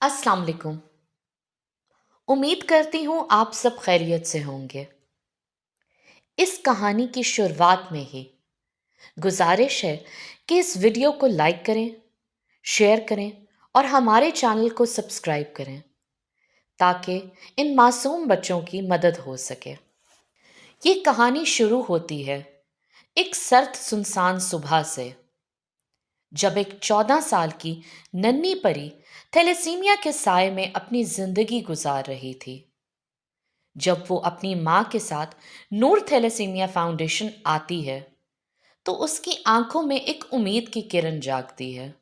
अस्सलाम वालेकुम। उम्मीद करती हूँ आप सब खैरियत से होंगे। इस कहानी की शुरुआत में ही गुजारिश है कि इस वीडियो को लाइक करें, शेयर करें और हमारे चैनल को सब्सक्राइब करें ताकि इन मासूम बच्चों की मदद हो सके। ये कहानी शुरू होती है एक सर्द सुनसान सुबह से, जब एक 14 साल की नन्ही परी थैलेसीमिया के साए में अपनी जिंदगी गुजार रही थी। जब वो अपनी माँ के साथ नूर थैलेसीमिया फाउंडेशन आती है तो उसकी आंखों में एक उम्मीद की किरण जागती है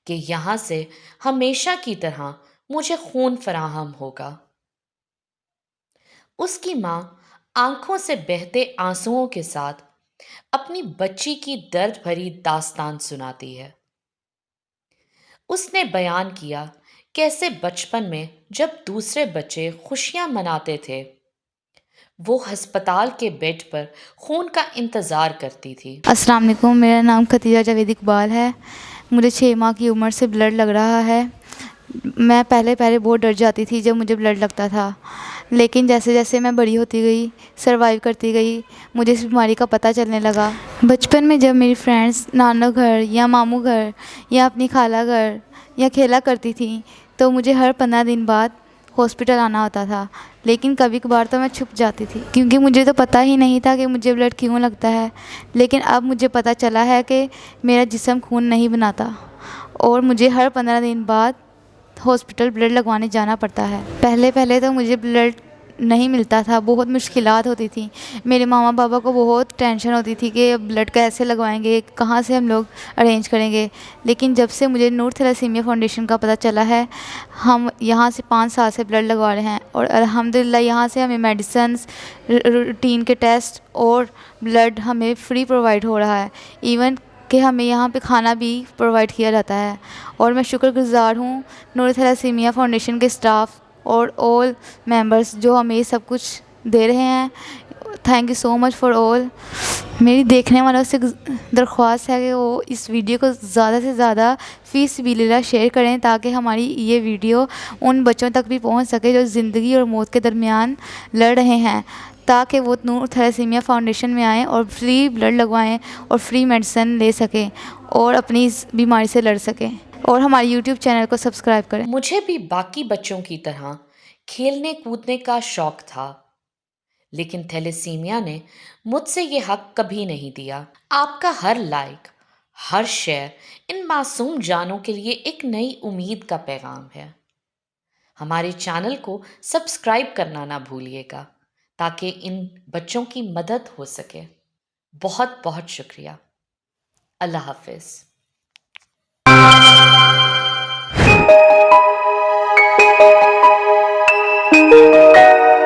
कि यहाँ से हमेशा की तरह मुझे खून फराहम होगा। उसकी माँ आंखों से बहते आंसुओं के साथ अपनी बच्ची की दर्द भरी दास्तान सुनाती है। उसने बयान किया कैसे बचपन में जब दूसरे बच्चे खुशियां मनाते थे वो अस्पताल के बेड पर खून का इंतज़ार करती थी। अस्सलाम वालेकुम, मेरा नाम खतीजा जावेद इकबाल है। मुझे 6 माह की उम्र से ब्लड लग रहा है। मैं पहले बहुत डर जाती थी जब मुझे ब्लड लगता था, लेकिन जैसे जैसे मैं बड़ी होती गई, सर्वाइव करती गई, मुझे इस बीमारी का पता चलने लगा। बचपन में जब मेरी फ्रेंड्स नाना घर या मामू घर या अपनी खाला घर या खेला करती थी तो मुझे हर 15 दिन बाद हॉस्पिटल आना होता था, लेकिन कभी कभार तो मैं छुप जाती थी क्योंकि मुझे तो पता ही नहीं था कि मुझे ब्लड क्यों लगता है। लेकिन अब मुझे पता चला है कि मेरा जिस्म खून नहीं बनाता और मुझे हर 15 दिन बाद हॉस्पिटल ब्लड लगवाने जाना पड़ता है। पहले पहले तो मुझे ब्लड नहीं मिलता था, बहुत मुश्किलात होती थी। मेरे मामा पापा को बहुत टेंशन होती थी कि ब्लड कैसे लगवाएंगे, कहाँ से हम लोग अरेंज करेंगे। लेकिन जब से मुझे नूर थैलेसीमिया फाउंडेशन का पता चला है, हम यहाँ से 5 साल से ब्लड लगवा रहे हैं और अल्हम्दुलिल्लाह यहाँ से हमें मेडिसिन्स, रूटीन के टेस्ट और ब्लड हमें फ्री प्रोवाइड हो रहा है। इवन कि हमें यहाँ पे खाना भी प्रोवाइड किया जाता है। और मैं शुक्रगुज़ार हूँ नूर थैलेसीमिया फाउंडेशन के स्टाफ और ऑल मेंबर्स जो हमें ये सब कुछ दे रहे हैं। Thank you so much for all. मेरी देखने वालों से दरख्वास्त है कि वो इस वीडियो को ज़्यादा से ज़्यादा फ़ी सबिलिल्लाह शेयर करें ताकि हमारी ये वीडियो उन बच्चों तक भी पहुंच सके जो ज़िंदगी और मौत के दरमियान लड़ रहे हैं, ताकि वो नूर थैलेसीमिया फाउंडेशन में आएँ और फ्री ब्लड लगवाएं और फ्री मेडिसिन ले सकें और अपनी इस बीमारी से लड़ सकें। और हमारे यूट्यूब चैनल को सब्सक्राइब करें। मुझे भी बाकी बच्चों की तरह खेलने कूदने का शौक था, लेकिन थैलेसीमिया ने मुझसे ये हक कभी नहीं दिया। आपका हर लाइक, हर शेयर इन मासूम जानों के लिए एक नई उम्मीद का पैगाम है। हमारे चैनल को सब्सक्राइब करना ना भूलिएगा ताकि इन बच्चों की मदद हो सके। बहुत बहुत शुक्रिया। अल्लाह हाफिज़।